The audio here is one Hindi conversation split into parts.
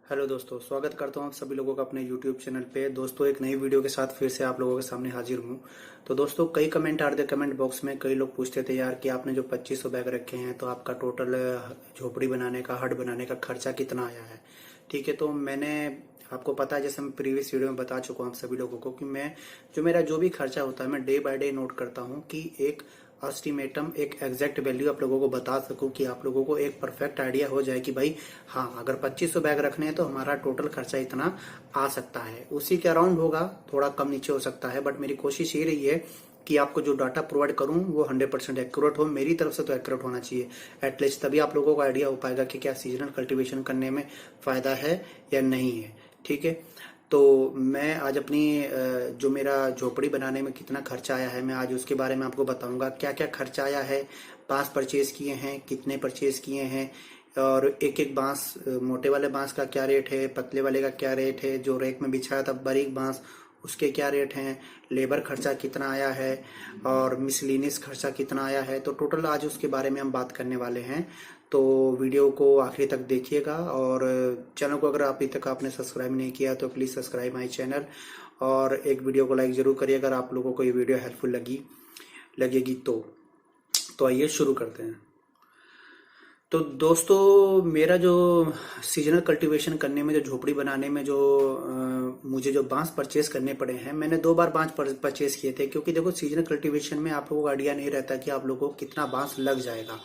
हेलो दोस्तों, स्वागत करता हूँ आप सभी लोगों का अपने YouTube चैनल पे। दोस्तों, एक नई वीडियो के साथ फिर से आप लोगों के सामने हाजिर हूँ। तो दोस्तों, कई कमेंट आ रहे थे कमेंट बॉक्स में। कई लोग पूछते थे यार कि आपने जो 2500 बैग रखे हैं तो आपका टोटल झोपड़ी बनाने का, हट बनाने का खर्चा कितना आया है। ठीक है, तो मैंने आपको पता है, जैसे मैं प्रीवियस वीडियो में बता चुका हूँ आप सभी लोगों को कि मेरा जो भी खर्चा होता है मैं डे बाय डे नोट करता हूँ कि एक एस्टिमेटम, एक एग्जैक्ट वैल्यू आप लोगों को बता सकूं कि आप लोगों को एक परफेक्ट आइडिया हो जाए कि भाई हाँ, अगर 2500 बैग रखने हैं तो हमारा टोटल खर्चा इतना आ सकता है। उसी के अराउंड होगा, थोड़ा कम नीचे हो सकता है, बट मेरी कोशिश ये रही है कि आपको जो डाटा प्रोवाइड करूं वो 100% एक्यूरेट हो। मेरी तरफ से तो एक्यूरेट होना चाहिए एटलीस्ट, तभी आप लोगों को आइडिया हो पाएगा कि क्या सीजनल कल्टीवेशन करने में फायदा है या नहीं है। ठीक है, तो मैं आज अपनी जो मेरा झोपड़ी बनाने में कितना खर्चा आया है, मैं आज उसके बारे में आपको बताऊंगा। क्या क्या खर्चा आया है, बांस परचेज किए हैं, कितने परचेज किए हैं, और एक एक बांस, मोटे वाले बांस का क्या रेट है, पतले वाले का क्या रेट है, जो रेक में बिछाया था बारीक बांस उसके क्या रेट हैं, लेबर खर्चा कितना आया है, और मिसलिनियस खर्चा कितना आया है। तो टोटल आज उसके बारे में हम बात करने वाले हैं। तो वीडियो को आखिरी तक देखिएगा, और चैनल को अगर अभी तक आपने सब्सक्राइब नहीं किया तो प्लीज़ सब्सक्राइब माई चैनल, और एक वीडियो को लाइक ज़रूर करिए अगर आप लोगों को ये वीडियो हेल्पफुल लगेगी तो आइए शुरू करते हैं। तो दोस्तों, मेरा जो सीजनल कल्टीवेशन करने में, जो झोपड़ी बनाने में जो मुझे जो बांस परचेस करने पड़े हैं, मैंने 2 बार बांस परचेस किए थे। क्योंकि देखो, सीजनल कल्टीवेशन में आप लोगों को आइडिया नहीं रहता कि आप लोगों को कितना बांस लग जाएगा।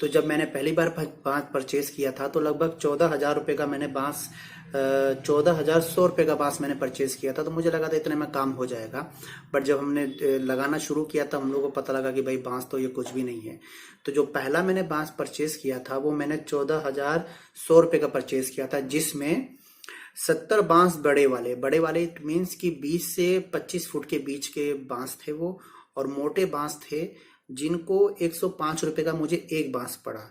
तो जब मैंने पहली बार बांस परचेस किया था तो लगभग 14,000 रुपये का मैंने बांस, 14,100 रुपये का बांस मैंने परचेस किया था। तो मुझे लगा था इतने में काम हो जाएगा, बट जब हमने लगाना शुरू किया था हम लोगों को पता लगा कि भाई बांस तो ये कुछ भी नहीं है। तो जो पहला मैंने बांस परचेस किया था वो मैंने 14,100 रुपये का परचेस किया था, जिसमें 70 बांस बड़े वाले इट मीन्स कि 20 से 25 फुट के बीच के बांस थे वो, और मोटे बांस थे जिनको 105 रुपये का मुझे एक बांस पड़ा।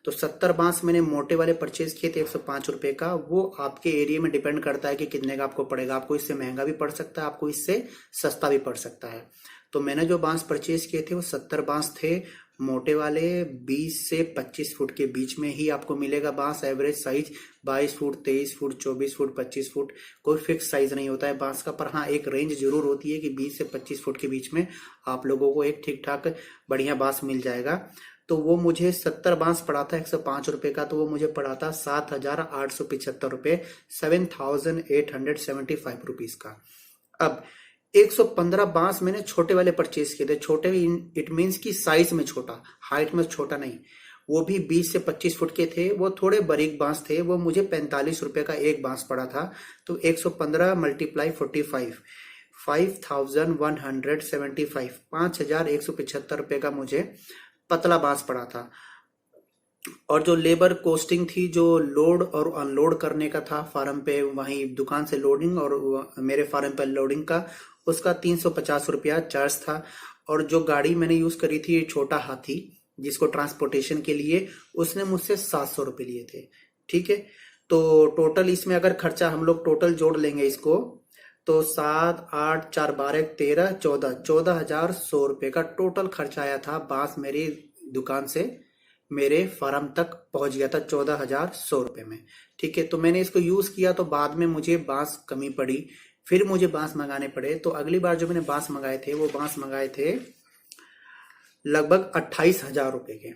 तो 70 बांस मैंने मोटे वाले परचेज किए थे 105 रुपये का। वो आपके एरिया में डिपेंड करता है कि कितने का आपको पड़ेगा। आपको इससे महंगा भी पड़ सकता है, आपको इससे सस्ता भी पड़ सकता है। तो मैंने जो बांस परचेज किए थे वो 70 बांस थे मोटे वाले। 20 से 25 फुट के बीच में ही आपको मिलेगा बांस। Average size 22 foot, 23 foot, 24 foot, 25 foot, कोई फिक्स साइज नहीं होता है बांस का। पर हाँ, एक रेंज जरूर होती है कि 20 से 25 फुट के बीच में आप लोगों को एक ठीक ठाक बढ़िया बांस मिल जाएगा। तो वो मुझे 70 बांस पड़ा था 105 रुपये का। तो वो मुझे पड़ा था 7,875 रुपये, 7,875 रुपीज का। अब 115 बांस मैंने छोटे वाले परचेज किए थे। छोटे इट मीन्स की साइज में छोटा, हाइट में छोटा नहीं। वो भी 20 से 25 फुट के थे। वो थोड़े बारीक बांस थे। वो मुझे 45 रुपये का एक बांस पड़ा था। तो 115 मल्टीप्लाई 45, 5,175, 5,175 रुपये का मुझे पतला बांस पड़ा था। और जो लेबर कोस्टिंग थी, जो लोड और अनलोड करने का था फार्म पे, वहीं दुकान से लोडिंग और मेरे फार्म पे लोडिंग का, उसका 350 रुपया चार्ज था। और जो गाड़ी मैंने यूज करी थी, छोटा हाथी, जिसको ट्रांसपोर्टेशन के लिए, उसने मुझसे 700 रुपये लिए थे। ठीक है, तो टोटल इसमें अगर खर्चा हम लोग टोटल जोड़ लेंगे इसको, तो 7, 8, 4, 12, 13, 14, 14,100 रुपये का टोटल खर्चा आया था। बांस मेरी दुकान से मेरे फार्म तक पहुंच गया था 14,100 रुपये में। ठीक है, तो मैंने इसको यूज किया तो बाद में मुझे बांस कमी पड़ी, फिर मुझे बांस मंगाने पड़े। तो अगली बार जो मैंने बांस मंगाए थे वो बांस मंगाए थे लगभग 28,000 रुपये के।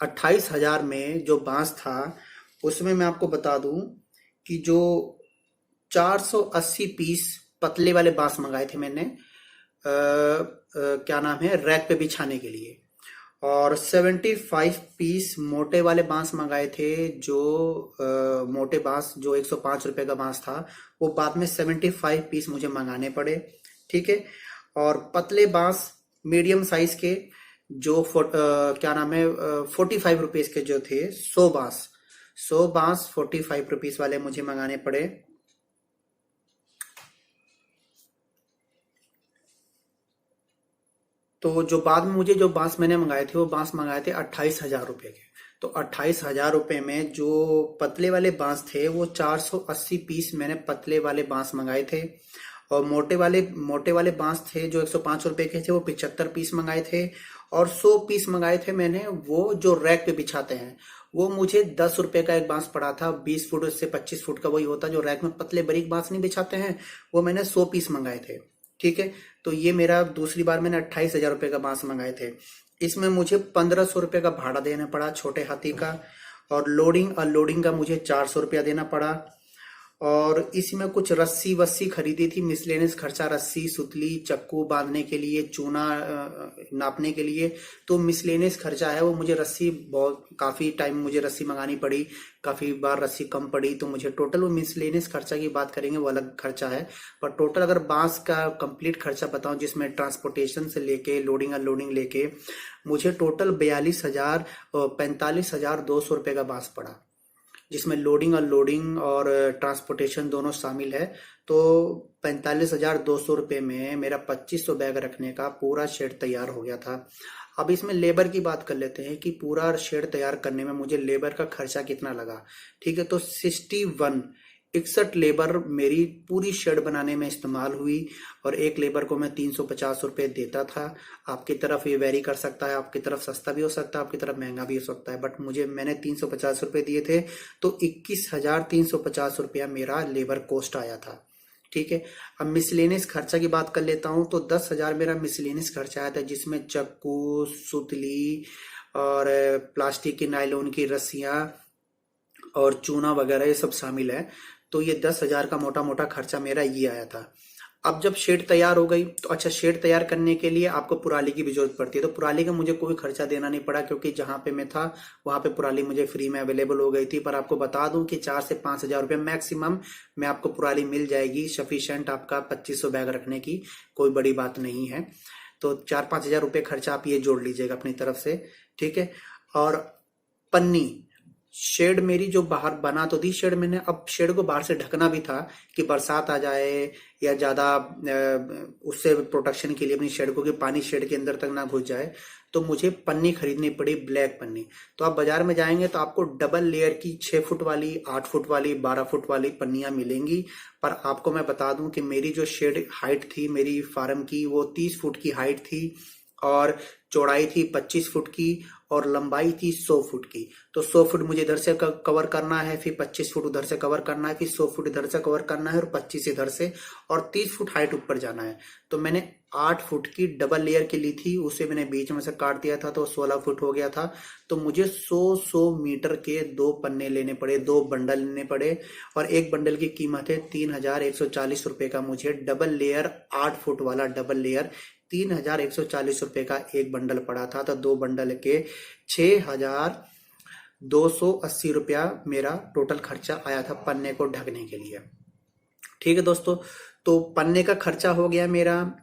28,000 में जो बांस था उसमें मैं आपको बता दूं कि जो 480 पीस पतले वाले बांस मंगाए थे मैंने, क्या नाम है, रैक पे बिछाने के लिए, और 75 पीस मोटे वाले बांस मंगाए थे। जो मोटे बांस जो 105 रुपये का बांस था, वो बाद में 75 पीस मुझे मंगाने पड़े। ठीक है, और पतले बांस मीडियम साइज के जो क्या नाम है, 45 रुपीज के जो थे, 100 बांस 45 रुपीज वाले मुझे मंगाने पड़े। तो जो बाद में मुझे जो बांस मैंने मंगाए थे वो बांस मंगाए थे 28,000 रुपये के। तो 28,000 रुपये में जो पतले वाले बांस थे वो 480 पीस मैंने पतले वाले बांस मंगाए थे। और मोटे वाले बांस थे जो 105 रुपये के थे, वो 75 पीस मंगाए थे। और 100 पीस मंगाए थे मैंने वो जो रैक पे बिछाते हैं, वो मुझे 10 रुपए का एक बांस पड़ा था, 20 फुट से 25 फुट का, वही होता जो रैक में पतले बारीक बांस नहीं बिछाते हैं, वो मैंने 100 पीस मंगाए थे। ठीक है, तो ये मेरा दूसरी बार मैंने 28,000 रुपए का बांस मंगाए थे। इसमें मुझे 1500 रुपए का भाड़ा देना पड़ा छोटे हाथी का, और लोडिंग अनलोडिंग का मुझे 400 रुपया देना पड़ा। और इसमें कुछ रस्सी वस्सी खरीदी थी, मिसलेनियस खर्चा, रस्सी, सुतली, चक्कू बांधने के लिए, चूना नापने के लिए। तो मिसलेनियस खर्चा है वो, मुझे रस्सी बहुत काफी टाइम मुझे रस्सी मंगानी पड़ी, काफी बार रस्सी कम पड़ी, तो मुझे टोटल वो मिसलेनियस खर्चा की बात करेंगे वो अलग खर्चा है। पर टोटल अगर बांस का कंप्लीट खर्चा बताऊं, जिसमें ट्रांसपोर्टेशन से लेके लोडिंग अनलोडिंग लेके, मुझे टोटल 45,200 रुपए का बांस पड़ा, जिसमें लोडिंग अनलोडिंग और ट्रांसपोर्टेशन दोनों शामिल है। तो 45,200 रुपये में मेरा 2500 बैग रखने का पूरा शेड तैयार हो गया था। अब इसमें लेबर की बात कर लेते हैं कि पूरा शेड तैयार करने में मुझे लेबर का खर्चा कितना लगा। ठीक है, तो 61 लेबर मेरी पूरी शेड बनाने में इस्तेमाल हुई, और एक लेबर को मैं 350 रुपये देता था। आपकी तरफ ये वेरी कर सकता है, आपकी तरफ सस्ता भी हो सकता है, आपकी तरफ महंगा भी हो सकता है, बट मैंने 350 रुपये दिए थे, तो 21,350 रुपया मेरा लेबर कॉस्ट आया था। ठीक है, अब मिसलेनियस खर्चा की बात कर लेता हूँ, तो 10,000 मेरा मिसलेनियस खर्चा आया था, जिसमें चक्कू, सुतली और प्लास्टिक की नायलॉन की रस्सियां और चूना वगैरह ये सब शामिल है। तो ये 10,000 का मोटा मोटा खर्चा मेरा ये आया था। अब जब शेड तैयार हो गई, तो अच्छा, शेड तैयार करने के लिए आपको पुराली की भी जरूरत पड़ती है, तो पुराली का मुझे कोई खर्चा देना नहीं पड़ा, क्योंकि जहां पे मैं था वहां पे पुराली मुझे फ्री में अवेलेबल हो गई थी। पर आपको बता दूं कि 4 से 5,000 रुपये मैक्सिमम में आपको पुराली मिल जाएगी, सफिशियंट आपका 2500 बैग रखने की, कोई बड़ी बात नहीं है। तो 4-5 हजार रुपये खर्चा आप ये जोड़ लीजिएगा अपनी तरफ से। ठीक है, और पन्नी, शेड मेरी जो बाहर बना तो दी शेड मैंने, अब शेड को बाहर से ढकना भी था कि बरसात आ जाए या ज्यादा उससे प्रोटेक्शन के लिए अपनी शेड को, कि पानी शेड के अंदर तक ना घुस जाए, तो मुझे पन्नी खरीदनी पड़ी, ब्लैक पन्नी। तो आप बाजार में जाएंगे तो आपको डबल लेयर की 6 फुट वाली, 8 फुट वाली, 12 फुट वाली पन्नियां मिलेंगी। पर आपको मैं बता दूं कि मेरी जो शेड हाइट थी मेरी फार्म की, वो 30 फुट की हाइट थी, और चौड़ाई थी 25 फुट की, और लंबाई थी 100 फुट की। तो 100 फुट मुझे इधर से कवर करना है, फिर 25 फुट उधर से कवर करना है, फिर 100 फुट इधर से कवर करना है, और 25 इधर से, और 30 फुट हाइट ऊपर जाना है। तो मैंने 8 फुट की डबल लेयर की ली थी, उसे मैंने बीच में से काट दिया था, तो 16 फुट हो गया था। तो मुझे 100 मीटर के 2 पन्ने लेने पड़े, 2 बंडल लेने पड़े, और एक बंडल की कीमत है 3,140 रुपए का। मुझे डबल लेयर 8 फुट वाला डबल लेयर 3,140 रुपए का एक बंडल पड़ा था। तो 2 बंडल के 6,280 रुपया मेरा टोटल खर्चा आया था पन्ने को ढकने के लिए। ठीक है दोस्तों, तो पन्ने का खर्चा हो गया मेरा,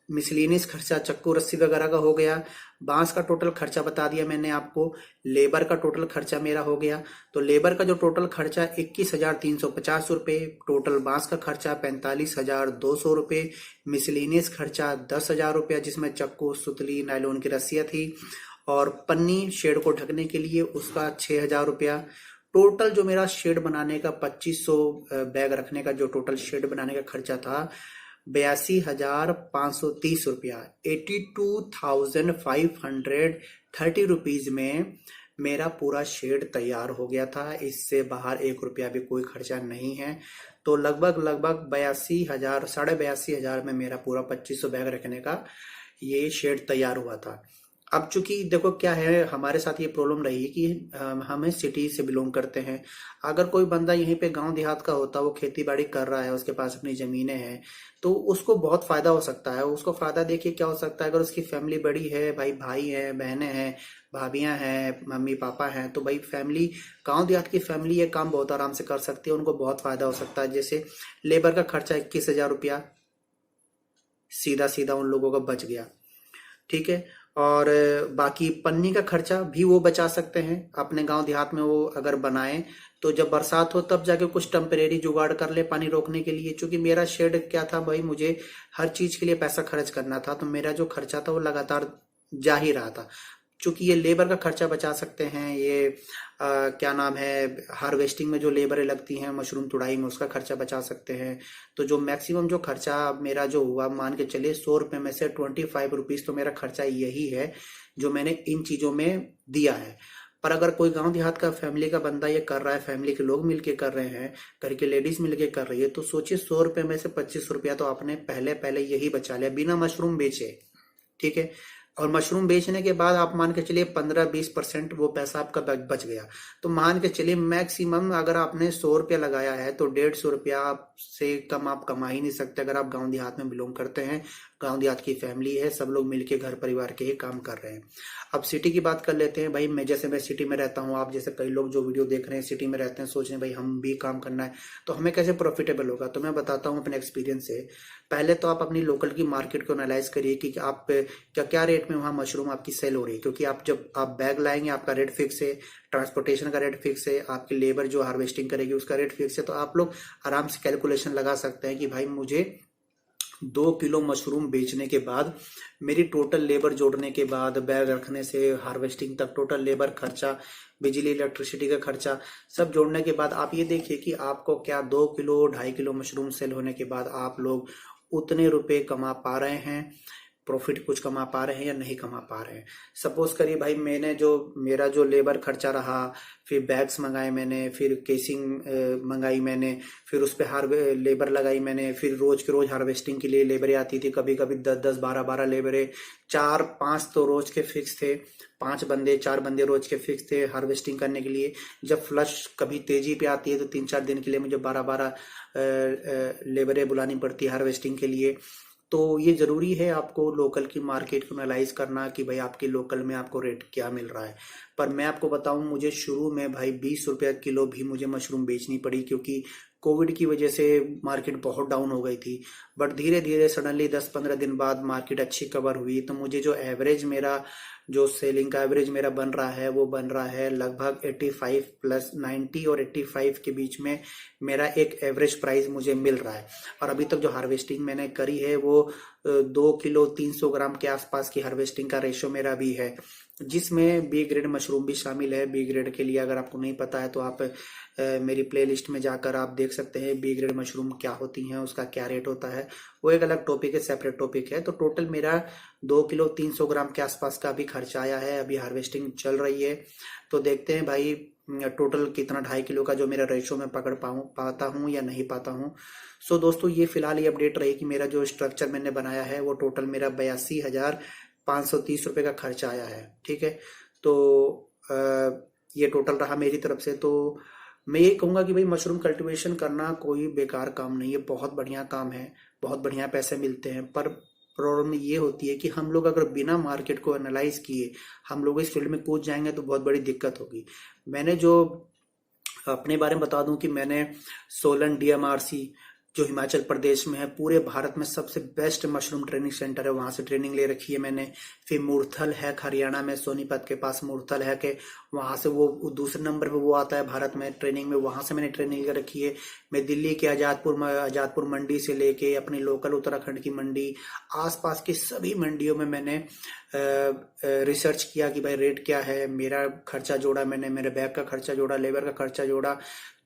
मिसलिनियस खर्चा चक्कू रस्सी वगैरह का हो गया, बांस का टोटल खर्चा बता दिया मैंने आपको, लेबर का टोटल खर्चा मेरा हो गया। तो लेबर का जो टोटल खर्चा 21,350 रुपये, टोटल बांस का खर्चा 45,200 रुपये, मिसलिनियस खर्चा 10,000 रुपया, जिसमें चक्कू, सुतली, नायलॉन की रस्सियां थी, और पन्नी शेड को ढकने के लिए उसका 6,000 रुपया। टोटल जो मेरा शेड बनाने का 2500 बैग रखने का जो टोटल शेड बनाने का खर्चा था 82,530 रुपया, 82,530 रुपीज में मेरा पूरा शेड तैयार हो गया था। इससे बाहर 1 रुपया भी कोई खर्चा नहीं है। तो लगभग 82,000, 82,500 में मेरा पूरा 2500 बैग रखने का ये शेड तैयार हुआ था। अब चूंकि देखो क्या है, हमारे साथ ये प्रॉब्लम रही कि हमें सिटी से बिलोंग करते हैं। अगर कोई बंदा यहीं पे गांव देहात का होता, वो खेती बाड़ी कर रहा है, उसके पास अपनी जमीनें हैं, तो उसको बहुत फायदा हो सकता है। उसको फायदा देखिए क्या हो सकता है, अगर उसकी फैमिली बड़ी है, भाई हैं, बहनें हैं, भाभियां हैं, मम्मी पापा हैं, तो भाई फैमिली, गांव देहात की फैमिली ये काम बहुत आराम से कर सकती है, उनको बहुत फायदा हो सकता है। जैसे लेबर का खर्चा 21,000 रुपया सीधा सीधा उन लोगों का बच गया। ठीक है, और बाकी पन्नी का खर्चा भी वो बचा सकते हैं अपने गांव देहात में, वो अगर बनाएं तो जब बरसात हो तब जाके कुछ टेम्परेरी जुगाड़ कर ले पानी रोकने के लिए। क्योंकि मेरा शेड क्या था भाई, मुझे हर चीज के लिए पैसा खर्च करना था, तो मेरा जो खर्चा था वो लगातार जा ही रहा था। चूंकि ये लेबर का खर्चा बचा सकते हैं, ये क्या नाम है, हार्वेस्टिंग में जो लेबरें लगती हैं मशरूम तुड़ाई में, उसका खर्चा बचा सकते हैं। तो जो मैक्सिमम जो खर्चा मेरा जो हुआ, मान के चलिए 100 रुपये में से 25 रुपीज तो मेरा खर्चा यही है जो मैंने इन चीजों में दिया है। पर अगर कोई गांव देहात का फैमिली का बंदा ये कर रहा है, फैमिली के लोग मिलके कर रहे हैं, घर की लेडीज मिलके कर रही है, तो सोचिए 100 रुपए में से 25 रुपया तो आपने पहले पहले यही बचा लिया बिना मशरूम बेचे। ठीक है। और मशरूम बेचने के बाद आप मान के चलिए 15-20% वो पैसा आपका बच गया। तो मान के चलिए मैक्सिमम अगर आपने 100 रुपया लगाया है तो 150 रुपया से कम आप कमा ही नहीं सकते अगर आप गांव देहात में बिलोंग करते हैं। गांव देहात की फैमिली है, सब लोग मिलके घर परिवार के ही काम कर रहे हैं। अब सिटी की बात कर लेते हैं भाई। मैं सिटी में रहता हूँ, आप जैसे कई लोग जो वीडियो देख रहे हैं सिटी में रहते हैं, सोच रहे हैं भाई हम भी काम करना है तो हमें कैसे प्रॉफिटेबल होगा। तो मैं बताता हूँ अपने एक्सपीरियंस से। पहले तो आप अपनी लोकल की मार्केट को एनालाइज करिए कि आप क्या क्या रेट में वहाँ मशरूम आपकी सेल हो रही है, क्योंकि आप जब आप बैग लाएंगे आपका रेट फिक्स है, ट्रांसपोर्टेशन का रेट फिक्स है, आपकी लेबर जो हार्वेस्टिंग करेगी उसका रेट फिक्स है। तो आप लोग आराम से कैलकुलेशन लगा सकते हैं कि भाई मुझे 2 किलो मशरूम बेचने के बाद मेरी टोटल लेबर जोड़ने के बाद बैग रखने से हार्वेस्टिंग तक टोटल लेबर खर्चा, बिजली इलेक्ट्रिसिटी का खर्चा सब जोड़ने के बाद आप ये देखिए कि आपको क्या 2 किलो 2.5 किलो मशरूम सेल होने के बाद आप लोग उतने रुपए कमा पा रहे हैं, प्रॉफिट कुछ कमा पा रहे हैं या नहीं कमा पा रहे हैं। सपोज करिए भाई मेरा जो लेबर खर्चा रहा, फिर बैग्स मंगाए मैंने, फिर केसिंग मंगाई मैंने, फिर उस पर लेबर लगाई मैंने, फिर रोज के रोज हार्वेस्टिंग के लिए लेबरें आती थी, कभी कभी 10-10 12-12 लेबरें, 4-5 तो रोज के फिक्स थे, 4 बंदे रोज के फिक्स थे हार्वेस्टिंग करने के लिए। जब फ्लश कभी तेजी पे आती है तो 3-4 दिन के लिए मुझे 12-12 लेबरें बुलानी पड़ती है हार्वेस्टिंग के लिए। तो ये जरूरी है आपको लोकल की मार्केट को एनालाइज करना कि भाई आपके लोकल में आपको रेट क्या मिल रहा है। पर मैं आपको बताऊं, मुझे शुरू में भाई 20 रुपया किलो भी मुझे मशरूम बेचनी पड़ी, क्योंकि कोविड की वजह से मार्केट बहुत डाउन हो गई थी। बट धीरे धीरे सडनली 10-15 दिन बाद मार्केट अच्छी कवर हुई, तो मुझे जो सेलिंग का एवरेज मेरा बन रहा है वो बन रहा है लगभग 85 प्लस 90 और 85 के बीच में मेरा एक एवरेज प्राइस मुझे मिल रहा है। और अभी तक जो हार्वेस्टिंग मैंने करी है वो 2 किलो 300 ग्राम के आसपास की हार्वेस्टिंग का रेशो मेरा भी है, जिसमें बी ग्रेड मशरूम भी शामिल है। बी ग्रेड के लिए अगर आपको नहीं पता है तो आप मेरी प्लेलिस्ट में जाकर आप देख सकते हैं बी ग्रेड मशरूम क्या होती हैं, उसका क्या रेट होता है, वो एक अलग टॉपिक है, सेपरेट टॉपिक है। तो टोटल मेरा 2 किलो 300 ग्राम के आसपास का अभी खर्चा आया है, अभी हार्वेस्टिंग चल रही है। तो देखते हैं भाई टोटल कितना 2.5 किलो का जो मेरा रेशो में पकड़ पाता हूँ या नहीं पाता हूँ। सो दोस्तों ये फिलहाल ये अपडेट रही कि मेरा जो स्ट्रक्चर मैंने बनाया है वो टोटल मेरा 82,530 रुपये का खर्चा आया है। ठीक है। तो ये टोटल रहा मेरी तरफ से। तो मैं ये कहूंगा कि भाई मशरूम कल्टीवेशन करना कोई बेकार काम नहीं है, बहुत बढ़िया काम है, बहुत बढ़िया पैसे मिलते हैं। पर प्रॉब्लम ये होती है कि हम लोग अगर बिना मार्केट को एनालाइज किए हम लोग इस फील्ड में कूद जाएंगे तो बहुत बड़ी दिक्कत होगी। मैंने जो अपने बारे में बता दूं कि मैंने सोलन DMRC जो हिमाचल प्रदेश में है, पूरे भारत में सबसे बेस्ट मशरूम ट्रेनिंग सेंटर है, वहां से ट्रेनिंग ले रखी है मैंने। फिर मुरथल है हरियाणा में, सोनीपत के पास मुरथल है के वहां से वो दूसरे नंबर पे वो आता है भारत में ट्रेनिंग में, वहां से मैंने ट्रेनिंग ले रखी है। मैं दिल्ली के आजादपुर मंडी से लेके अपनी लोकल उत्तराखंड की मंडी, आसपास की सभी मंडियों में मैंने रिसर्च किया कि भाई रेट क्या है, मेरा खर्चा जोड़ा मैंने, मेरे बैग का खर्चा जोड़ा, लेबर का खर्चा जोड़ा,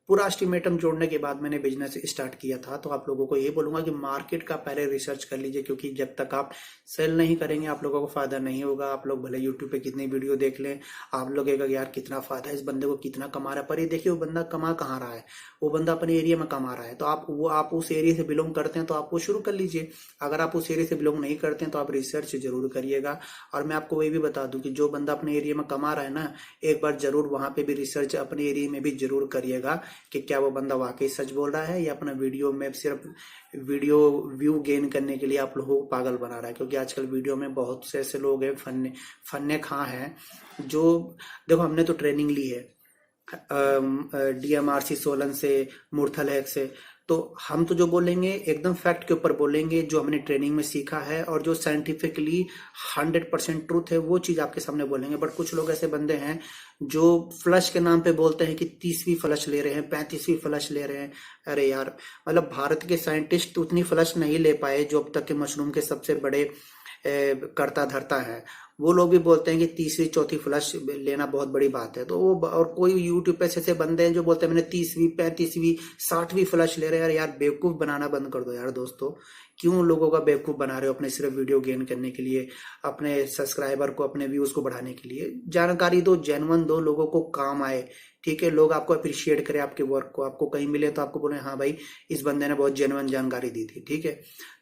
पूरा एस्टिमेटम जोड़ने के बाद मैंने बिजनेस स्टार्ट किया था। तो आप लोगों को ये बोलूंगा कि मार्केट का पहले रिसर्च कर लीजिए, क्योंकि जब तक आप सेल नहीं करेंगे आप लोगों को फायदा नहीं होगा। आप लोग भले यूट्यूब पे कितनी वीडियो देख लें, आप लोग यार कितना फायदा है, इस बंदे को कितना कमा रहा है, पर ये देखिए वो बंदा कमा कहाँ रहा है, वो बंदा अपने एरिया में कमा रहा है। तो आप उस एरिया से बिलोंग करते हैं तो आप वो शुरू कर लीजिए। अगर आप उस एरिया से बिलोंग नहीं करते हैं तो आप रिसर्च जरूर करिएगा। और मैं आपको ये भी बता दूं कि जो बंदा अपने एरिया में कमा रहा है ना, एक बार जरूर वहां पे भी रिसर्च अपने एरिया में भी जरूर करिएगा कि क्या वो बंदा वाकई सच बोल रहा है या अपना वीडियो में सिर्फ वीडियो व्यू गेन करने के लिए आप लोगों को पागल बना रहा है। क्योंकि आजकल वीडियो में बहुत से ऐसे लोग हैं फन्ने खां हैं, जो देखो हमने तो ट्रेनिंग ली है DMRC सोलन से, मुरथल हैक से, तो हम तो जो बोलेंगे एकदम फैक्ट के ऊपर बोलेंगे, जो हमने ट्रेनिंग में सीखा है और जो साइंटिफिकली 100% ट्रूथ है वो चीज आपके सामने बोलेंगे। बट कुछ लोग ऐसे बंदे हैं जो फ्लश के नाम पे बोलते हैं कि 30वीं फ्लश ले रहे हैं, 35वीं फ्लश ले रहे हैं। अरे यार, मतलब भारत के साइंटिस्ट उतनी फ्लश नहीं ले पाए जो अब तक के मशरूम के सबसे बड़े करता धरता है। वो लोग भी बोलते हैं कि 3वीं 4थी फ्लश लेना बहुत बड़ी बात है। तो वो और कोई यूट्यूब पे ऐसे बंदे हैं जो बोलते हैं मैंने 30वीं 35वीं 60वीं फ्लश ले रहे हैं। यार बेवकूफ बनाना बंद कर दो यार दोस्तों। क्यों लोगों का बेवकूफ बना रहे हो अपने सिर्फ वीडियो गेन करने के लिए, अपने सब्सक्राइबर को, अपने व्यूज को बढ़ाने के लिए। जानकारी दो, जेन्युइन दो, लोगों को काम आए। ठीक है, लोग आपको अप्रिशिएट करें, आपके वर्क को, आपको कहीं मिले तो आपको बोले हाँ भाई इस बंदे ने बहुत जेन्युइन जानकारी दी थी। ठीक है,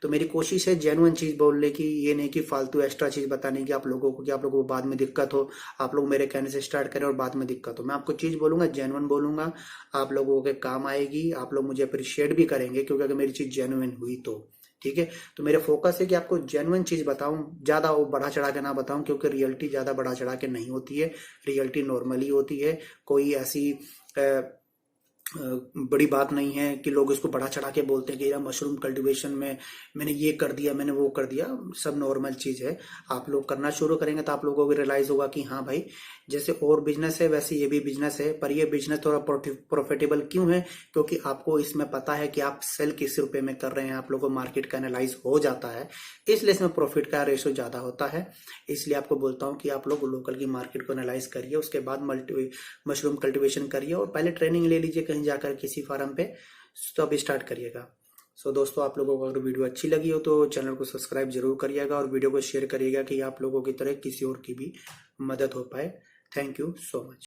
तो मेरी कोशिश है जेन्युइन चीज बोलने की, ये नहीं कि फालतू एक्स्ट्रा चीज बताने की आप लोगों को, कि आप लोगों को बाद में दिक्कत हो, आप लोग मेरे कहने से स्टार्ट करें और बाद में दिक्कत हो। मैं आपको चीज बोलूंगा, जेन्युइन बोलूंगा, आप लोगों के काम आएगी, आप लोग मुझे अप्रिशिएट भी करेंगे, क्योंकि अगर मेरी चीज जेन्युइन हुई तो। ठीक है, तो मेरा फोकस है कि आपको जेन्युइन चीज बताऊं, ज्यादा वो बढ़ा चढ़ा के ना बताऊं, क्योंकि रियलिटी ज्यादा बढ़ा चढ़ा के नहीं होती है, रियलिटी नॉर्मली होती है। कोई ऐसी बड़ी बात नहीं है कि लोग इसको बढ़ा चढ़ा के बोलते हैं कि यार मशरूम कल्टीवेशन में मैंने ये कर दिया, मैंने वो कर दिया। सब नॉर्मल चीज है। आप लोग करना शुरू करेंगे तो आप लोगों को रियलाइज होगा कि हाँ भाई, जैसे और बिजनेस है वैसे ये भी बिजनेस है, पर ये बिजनेस थोड़ा प्रॉफिटेबल क्यों है, क्योंकि आपको इसमें पता है कि आप सेल किस रुपए में कर रहे हैं, आप लोगों को मार्केट का एनालाइज हो जाता है, इसलिए इसमें प्रॉफिट का रेशो ज्यादा होता है। इसलिए आपको बोलता हूँ कि आप लोग लोकल की मार्केट को एनालाइज करिए, उसके बाद मशरूम कल्टीवेशन करिए, और पहले ट्रेनिंग ले लीजिए कहीं जाकर किसी फार्म पे, तो अब स्टार्ट करिएगा। सो दोस्तों, आप लोगों को अगर वीडियो अच्छी लगी हो तो चैनल को सब्सक्राइब जरूर करिएगा और वीडियो को शेयर करिएगा कि आप लोगों की तरह किसी और की भी मदद हो पाए। Thank you so much.